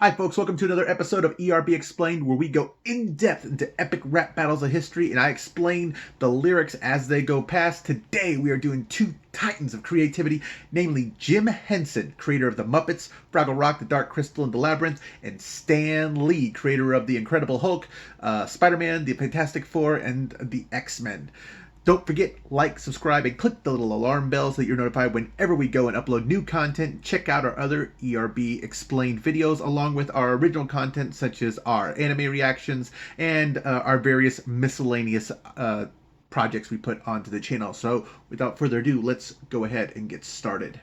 Hi folks, welcome to another episode of ERB Explained, where we go in depth into epic rap battles of history and I explain the lyrics as they go past. Today we are doing two titans of creativity, namely Jim Henson, creator of The Muppets, Fraggle Rock, The Dark Crystal, and The Labyrinth, and Stan Lee, creator of The Incredible Hulk, Spider-Man, The Fantastic Four, and The X-Men. Don't forget, like, subscribe, and click the little alarm bell so that you're notified whenever we go and upload new content. Check out our other ERB Explained videos along with our original content such as our anime reactions and our various miscellaneous projects we put onto the channel. So without further ado, let's go ahead and get started.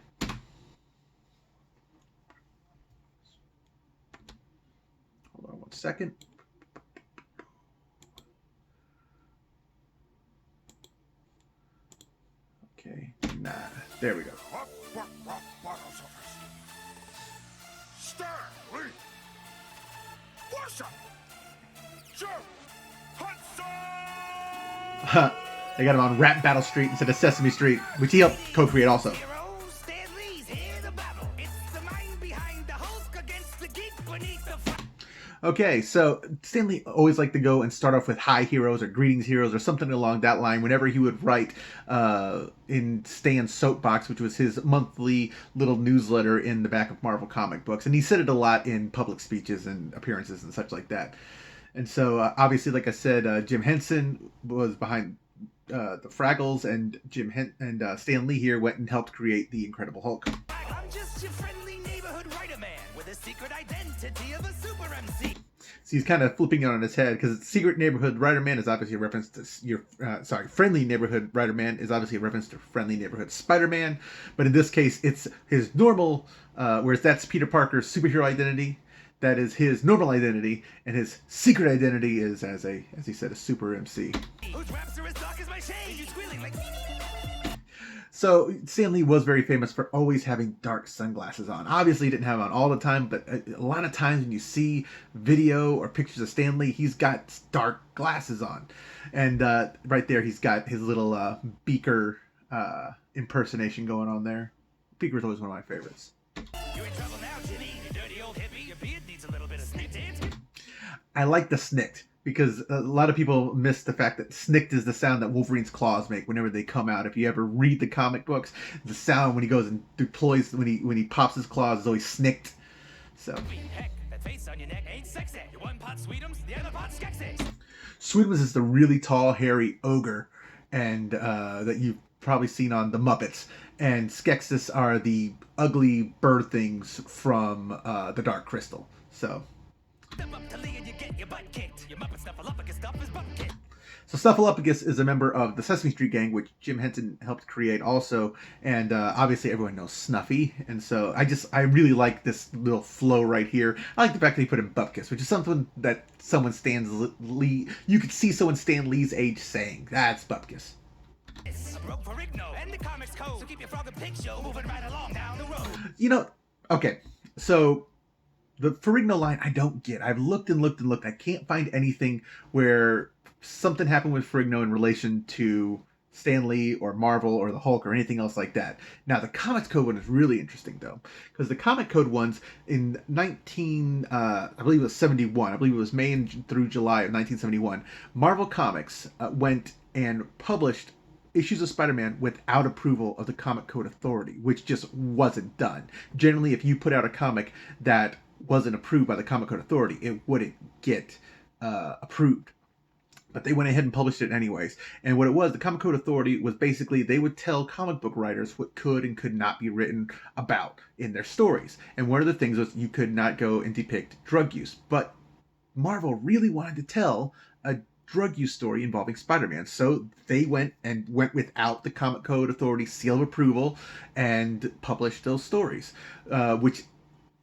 Hold on one second. Okay, nah, there we go. Stanley! What's up? Jim Henson! They got him on Rap Battle Street instead of Sesame Street, which he helped co-create also. Okay, so Stanley always liked to go and start off with Hi Heroes or Greetings Heroes or something along that line whenever he would write in Stan's Soapbox, which was his monthly little newsletter in the back of Marvel comic books. And he said it a lot in public speeches and appearances and such like that. And so, obviously, like I said, Jim Henson was behind the Fraggles, and Stan Lee here went and helped create the Incredible Hulk. I'm just your friendly neighborhood writer man with a secret identity of a super MC. So he's kind of flipping it on his head because Secret Neighborhood Writer Man is obviously a reference to Friendly Neighborhood Writer Man is obviously a reference to Friendly Neighborhood Spider-Man, but in this case it's his normal, whereas that's Peter Parker's superhero identity. That is his normal identity, and his secret identity is as he said, a super MC. Whose raps are as dark as my shade? You squealing like. So Stan Lee was very famous for always having dark sunglasses on. Obviously, he didn't have them on all the time, but a lot of times when you see video or pictures of Stan Lee, he's got dark glasses on. And right there, he's got his little Beaker impersonation going on there. Beaker's always one of my favorites. You're in trouble now, Jimmy. You dirty old hippie. Your beard needs a little bit of snicked. I like the snicked because a lot of people miss the fact that snicked is the sound that Wolverine's claws make whenever they come out. If you ever read the comic books, the sound when he goes and deploys, when he pops his claws, is always snicked. So. Heck, that face on your neck ain't sexy. You one pot Sweetums, the other pot Skeksis. Sweetums is the really tall, hairy ogre, and that you've probably seen on The Muppets. And Skeksis are the ugly bird things from The Dark Crystal. So. So Snuffleupagus is a member of the Sesame Street Gang, which Jim Henson helped create also, and obviously everyone knows Snuffy, and so I really like this little flow right here. I like the fact that he put in Bupkis, which is something that you could see someone Stan Lee's age saying. That's Bupkis. You know, okay, so the Ferrigno line I don't get. I've looked and looked and looked. I can't find anything where something happened with Ferrigno in relation to Stan Lee or Marvel or the Hulk or anything else like that. Now, the Comics Code one is really interesting, though, because the Comic Code ones in I believe it was 71. I believe it was May through July of 1971. Marvel Comics went and published issues of Spider-Man without approval of the Comic Code Authority, which just wasn't done. Generally, if you put out a comic that wasn't approved by the Comic Code Authority, it wouldn't get approved. But they went ahead and published it anyways. And what it was, the Comic Code Authority was basically they would tell comic book writers what could and could not be written about in their stories. And one of the things was you could not go and depict drug use. But Marvel really wanted to tell a drug use story involving Spider-Man. So they went without the Comic Code Authority seal of approval and published those stories, which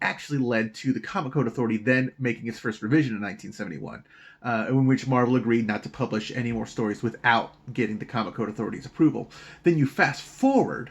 actually led to the Comic Code Authority then making its first revision in 1971, in which Marvel agreed not to publish any more stories without getting the Comic Code Authority's approval. Then you fast forward,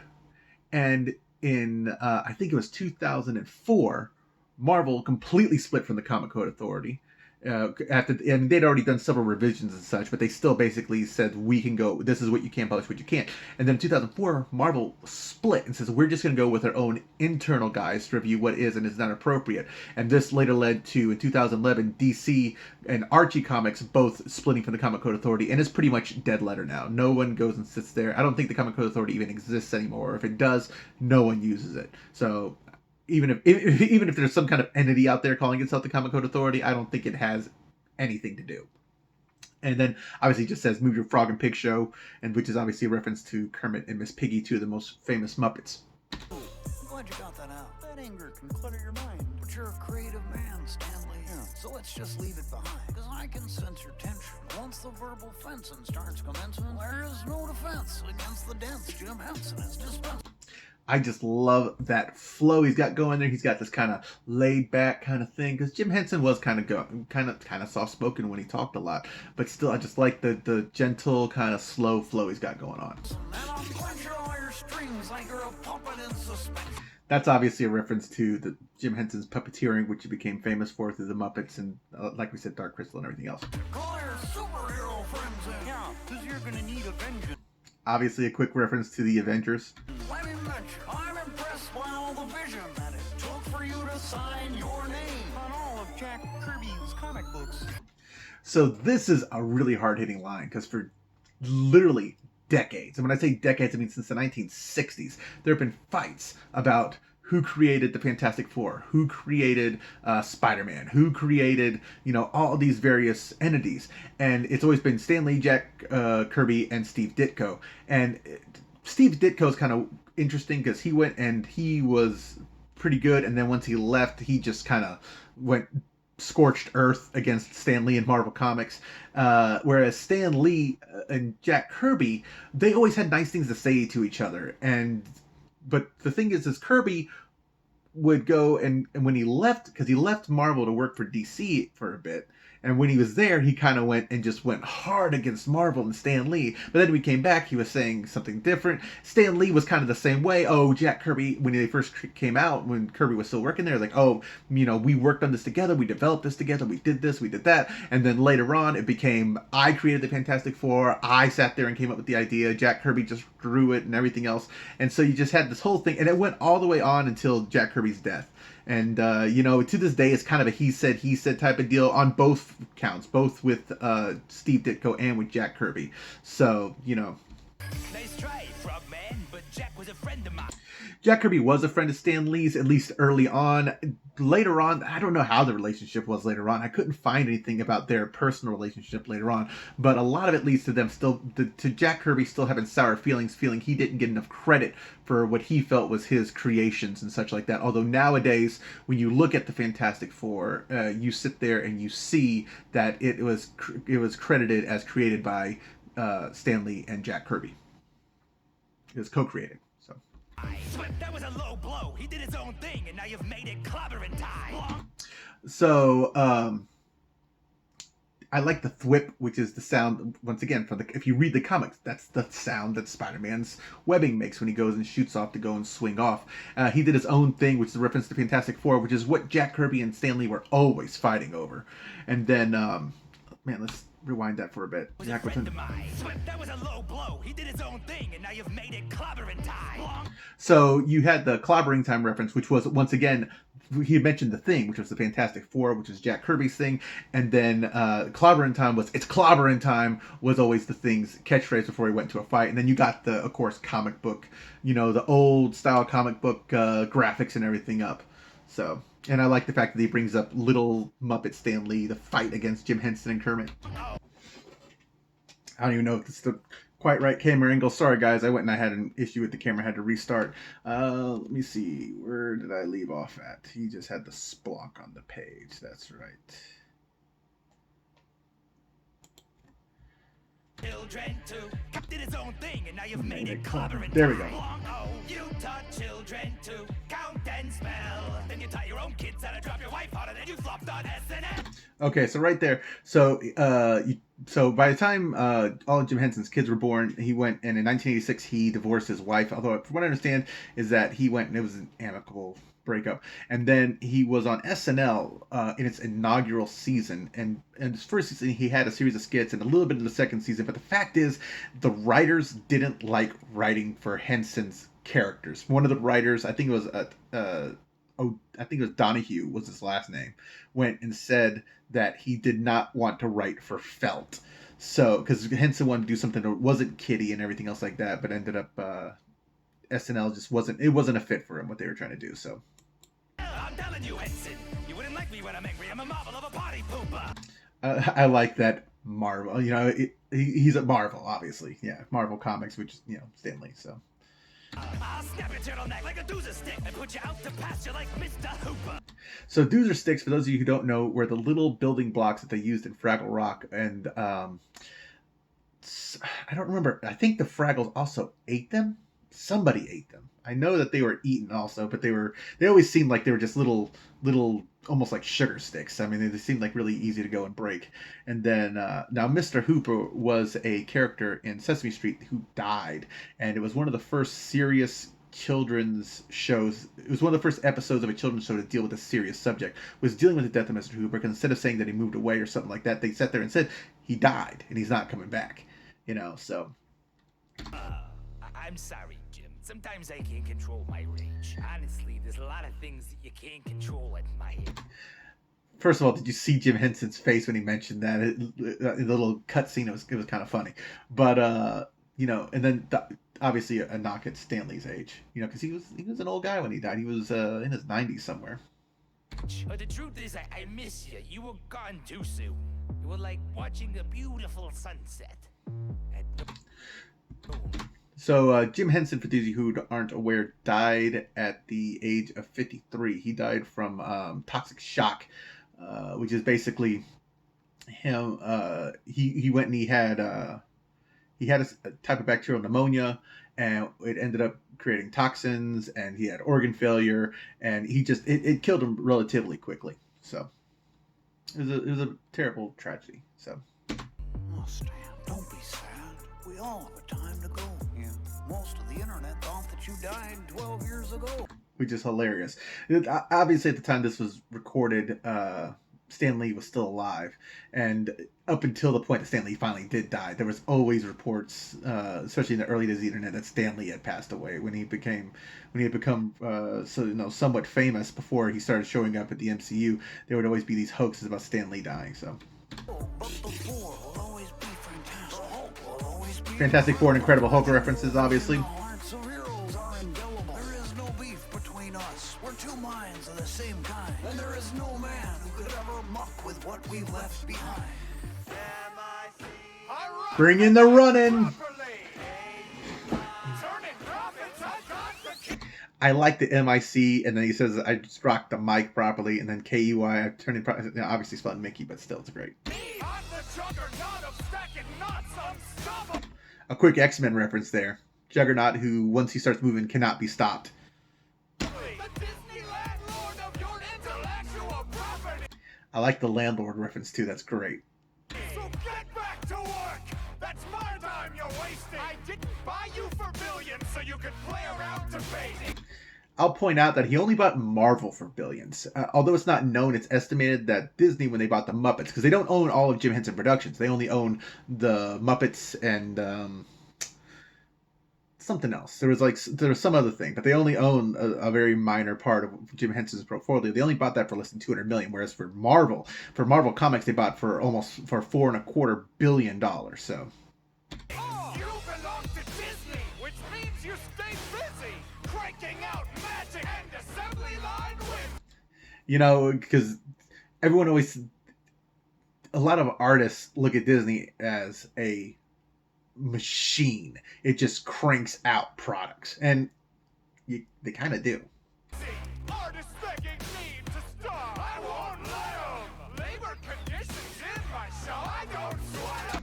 and in, I think it was 2004, Marvel completely split from the Comic Code Authority, after, and they'd already done several revisions and such, but they still basically said, we can go, this is what you can publish, what you can't. And then in 2004, Marvel split and says, we're just going to go with our own internal guys to review what is and is not appropriate. And this later led to, in 2011, DC and Archie Comics both splitting from the Comic Code Authority, and it's pretty much dead letter now. No one goes and sits there. I don't think the Comic Code Authority even exists anymore. If it does, no one uses it. So even if there's some kind of entity out there calling itself the Comic Code Authority, I don't think it has anything to do. And then obviously it just says Move Your Frog and Pig Show, and which is obviously a reference to Kermit and Miss Piggy, two of the most famous Muppets. I'm glad you got that out. That anger can clutter your mind. But you're a creative man, Stanley. Yeah. So let's just leave it behind. Because I can sense your tension. Once the verbal fencing starts commencing, there is no defense against the dents Jim Henson is dispensing. I just love that flow he's got going there. He's got this kind of laid back kind of thing, because Jim Henson was kind of soft spoken when he talked a lot, but still I just like the gentle kind of slow flow he's got going on. And I'll clench all your strings like you're a puppet in suspension. That's obviously a reference to the Jim Henson's puppeteering, which he became famous for through the Muppets and, like we said, Dark Crystal and everything else. Call your superhero friends in. Yeah, because you're going to need a vengeance. Obviously a quick reference to the Avengers. Let me mention, I'm impressed by all the vision that it took for you to sign your name on all of Jack Kirby's comic books. So this is a really hard-hitting line, because for literally decades, and when I say decades, I mean since the 1960s, there have been fights about who created the Fantastic Four, who created Spider-Man, who created, all these various entities. And it's always been Stan Lee, Jack Kirby, and Steve Ditko. And Steve Ditko is kind of interesting because he went and he was pretty good. And then once he left, he just kind of went scorched earth against Stan Lee and Marvel Comics. Whereas Stan Lee and Jack Kirby, they always had nice things to say to each other. But the thing is Kirby would go and when he left, because he left Marvel to work for DC for a bit, and when he was there, he kind of went hard against Marvel and Stan Lee. But then when he came back, he was saying something different. Stan Lee was kind of the same way. Oh, Jack Kirby, when they first came out, when Kirby was still working there, like, oh, we worked on this together, we developed this together, we did this, we did that. And then later on, it became, I created the Fantastic Four, I sat there and came up with the idea, Jack Kirby just drew it and everything else. And so you just had this whole thing, and it went all the way on until Jack Kirby's death. And, to this day, it's kind of a he said type of deal on both counts, both with Steve Ditko and with Jack Kirby. So, Nice try, Frogman, but Jack was a friend of mine. Jack Kirby was a friend of Stan Lee's, at least early on. Later on, I don't know how the relationship was later on. I couldn't find anything about their personal relationship later on. But a lot of it leads to them to Jack Kirby still having sour feelings, feeling he didn't get enough credit for what he felt was his creations and such like that. Although nowadays, when you look at the Fantastic Four, you sit there and you see that it was credited as created by Stan Lee and Jack Kirby. It was co-created. Swift, that was a low blow. He did his own thing, and now you've made it clobbering time. So, I like the thwip, which is the sound, once again, if you read the comics, that's the sound that Spider-Man's webbing makes when he goes and shoots off to go and swing off. He did his own thing, which is a reference to Fantastic Four, which is what Jack Kirby and Stan Lee were always fighting over. And then, let's rewind that for a bit. Swift, that was a low blow. He did his own thing, and now you've made it clobbering time. So you had the clobbering time reference, which was, once again, he had mentioned the Thing, which was the Fantastic Four, which is Jack Kirby's thing, and then clobbering time was, it's clobbering time, was always the Thing's catchphrase before he went to a fight. And then you got the, of course, comic book, the old style comic book graphics and everything up. So, and I like the fact that he brings up little Muppet Stan Lee, the fight against Jim Henson and Kermit. I don't even know if this is the quite right camera angle. Sorry, guys. I went and I had an issue with the camera. I had to restart. Let me see. Where did I leave off at? He just had the splonk on the page. That's right. Children too did his own thing, and now you've made it clobbering. There we go. Oh, you taught children to count and spell. Then you taught your own kids how to drop your wife harder than you flopped on SNL. Okay, so right there. So so by the time all of Jim Henson's kids were born, he went, and in 1986 he divorced his wife. Although, from what I understand, is that he went and it was an amicable breakup, and then he was on SNL in its inaugural season, and his first season he had a series of skits and a little bit in the second season. But the fact is, the writers didn't like writing for Henson's characters. One of the writers, I think it was I think it was Donahue was his last name, went and said that he did not want to write for Felt. So, because Henson wanted to do something that wasn't kiddie and everything else like that, but ended up SNL just wasn't a fit for him what they were trying to do. So, I'm telling you, Henson, you wouldn't like me when I'm angry. I'm a marvel of a party pooper. I like that Marvel. You know, he's at Marvel, obviously. Yeah, Marvel Comics, which is Stan Lee. So. I'll snap your turtleneck like a doozer stick and put you out to pasture like Mr. Hooper. So doozer sticks, for those of you who don't know, were the little building blocks that they used in Fraggle Rock, and I don't remember. I think the Fraggles also ate them. Somebody ate them. I know that they were eaten also, but they always seemed like they were just little almost like sugar sticks. I mean, they seemed like really easy to go and break. And then now Mr. Hooper was a character in Sesame Street who died, and it was one of the first serious children's shows. It was one of the first episodes of a children's show to deal with a serious subject. Was dealing with the death of Mr. Hooper, because instead of saying that he moved away or something like that, they sat there and said he died and he's not coming back. So. I'm sorry, Jim. Sometimes I can't control my rage. Honestly, there's a lot of things that you can't control at my head. First of all, did you see Jim Henson's face when he mentioned that? The little cutscene, it was kind of funny. But and then obviously a knock at Stan Lee's age, because he was an old guy when he died. He was in his 90s somewhere. But the truth is, I miss you. You were gone too soon. You were like watching a beautiful sunset. So Jim Henson, for those of you who aren't aware, died at the age of 53. He died from toxic shock, which is basically him. He went and he had a type of bacterial pneumonia, and it ended up creating toxins, and he had organ failure, and it killed him relatively quickly. So it was a terrible tragedy. So. Oh, Stan, don't be sad. We all have a time to go. Yeah. Most of the internet thought that you died 12 years ago. Which is hilarious. Obviously, at the time this was recorded, Stan Lee was still alive, and up until the point that Stan Lee finally did die, there was always reports, especially in the early days of the internet, that Stan Lee had passed away when he had become somewhat famous before he started showing up at the MCU. There would always be these hoaxes about Stan Lee dying. So. But the four will always be fantastic. The Hulk will always be Fantastic Four and Incredible Hulk references, obviously. The hearts of heroes are indelible. There is no beef between us. We're two minds of the same kind. And there is no man who could ever muck with what we've left behind. Bring in the running. I like the MIC, and then he says, I just rocked the mic properly, and then KEY, I turned in, obviously spelled Mickey, but still, it's great. A quick X-Men reference there. Juggernaut, who, once he starts moving, cannot be stopped. I like the landlord reference, too. That's great. So get back to work! That's my time you're wasting! I didn't buy you for billions so you could play around debating! I'll point out that he only bought Marvel for billions. Although it's not known, it's estimated that Disney, when they bought the Muppets, because they don't own all of Jim Henson Productions, they only own the Muppets and something else. There was some other thing, but they only own a very minor part of Jim Henson's portfolio. They only bought that for less than $200 million, whereas for Marvel Comics, they bought for $4.25 billion. So. Oh, you belong to Disney, which means you stay busy cranking out magic and assembly line with. Because everyone always, a lot of artists look at Disney as a machine. It just cranks out products, and they kind of do. Artists begging me to star. I won't let 'em. Labor conditions in my show. I don't sweat 'em.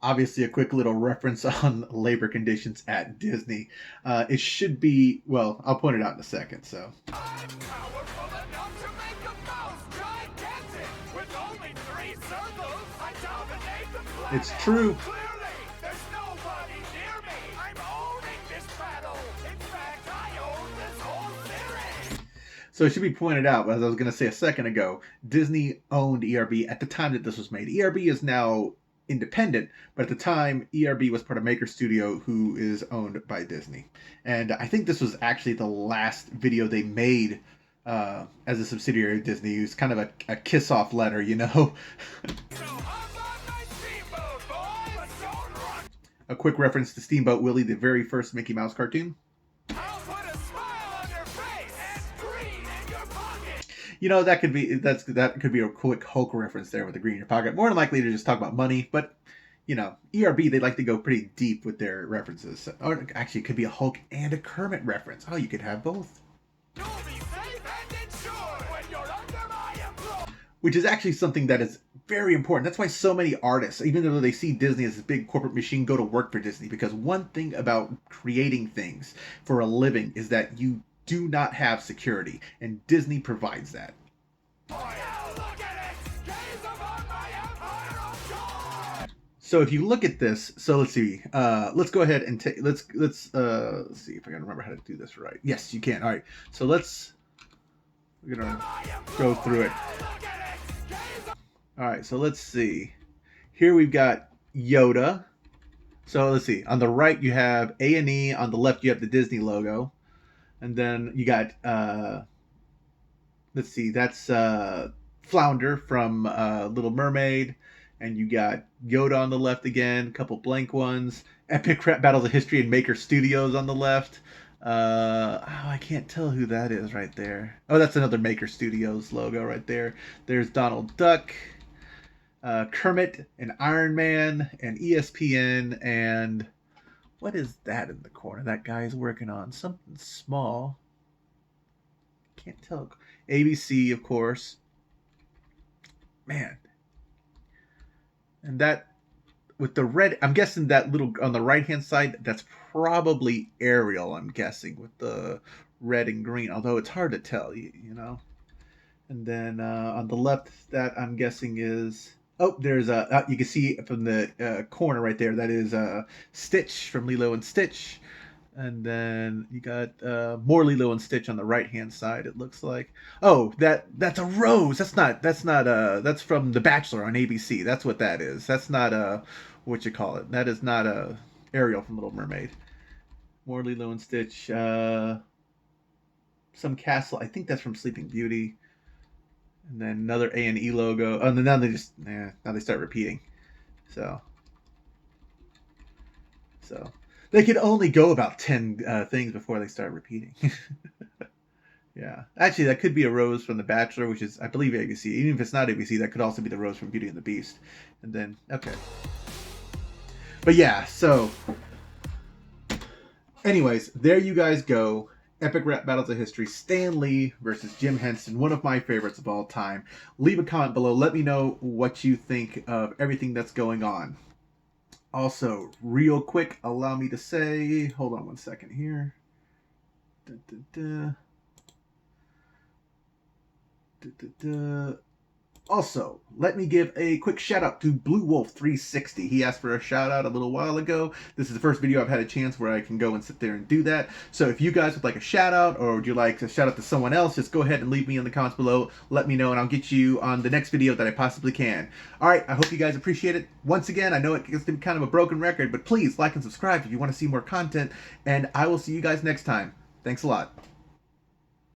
Obviously, a quick little reference on labor conditions at Disney. It should be, well, I'll point it out in a second. So. I'm powerful enough to make a mouse gigantic with only It's true. Clearly, there's nobody near me. I'm owning this battle. In fact, I own this whole series. So it should be pointed out, as I was going to say a second ago, Disney owned ERB at the time that this was made. ERB is now independent, but at the time, ERB was part of Maker Studio, who is owned by Disney. And I think this was actually the last video they made as a subsidiary of Disney. It was kind of a kiss-off letter, you know? So hop on my steamboat, boy, but don't run. A quick reference to Steamboat Willie, the very first Mickey Mouse cartoon. I'll put a smile on your face and green in your pocket. You know, that could be a quick Hulk reference there with the green in your pocket. More than likely to just talk about money, but you know, ERB, they like to go pretty deep with their references. Or actually, it could be a Hulk and a Kermit reference. Oh, you could have both. You'll be safe and insured when you're under my employ. Which is actually something that is very important. That's why so many artists, even though they see Disney as this big corporate machine, go to work for Disney. Because one thing about creating things for a living is that you do not have security, and Disney provides that. Now look at it. Gaze upon my empire of joy. So if you look at this, so let's see. Let's go ahead and take. Let's see if I can remember how to do this right. Yes, you can. All right. So we're gonna go through it. All right. So let's see. Here we've got Yoda. So let's see. On the right you have A&E. On the left you have the Disney logo, and then you got let's see. That's Flounder from Little Mermaid. And you got Yoda on the left again, a couple blank ones. Epic Rap Battles of History and Maker Studios on the left. I can't tell who that is right there. Oh, that's another Maker Studios logo right there. There's Donald Duck, Kermit, and Iron Man, and ESPN, and what is that in the corner? That guy's working on something small. Can't tell. ABC, of course. Man. And that, with the red, I'm guessing that little, on the right-hand side, that's probably Ariel, I'm guessing, with the red and green. Although it's hard to tell, you know. And then on the left, that I'm guessing is, oh, there's a, you can see from the corner right there, that is Stitch from Lilo and Stitch. And then you got more Lilo and Stitch on the right-hand side, it looks like. Oh, that's a rose. That's from The Bachelor on ABC. That's what that is. That's not what you call it. That is not Ariel from Little Mermaid. More Lilo and Stitch. Some castle. I think that's from Sleeping Beauty. And then another A&E logo. Oh, and then now they start repeating. So they could only go about 10 things before they start repeating. Yeah. Actually, that could be a rose from The Bachelor, which is, I believe, ABC. Even if it's not ABC, that could also be the rose from Beauty and the Beast. And then, okay. But yeah, so anyways, there you guys go. Epic Rap Battles of History, Stan Lee versus Jim Henson, one of my favorites of all time. Leave a comment below. Let me know what you think of everything that's going on. Also, real quick, allow me to say, hold on one second here. Also, let me give a quick shout out to Blue Wolf 360. He asked for a shout out a little while ago. This is the first video I've had a chance where I can go and sit there and do that. So if you guys would like a shout out, or would you like to shout out to someone else, just go ahead and leave me in the comments below. Let me know and I'll get you on the next video that I possibly can. Alright, I hope you guys appreciate it. Once again, I know it gets to be kind of a broken record, but please like and subscribe if you want to see more content, and I will see you guys next time. Thanks a lot.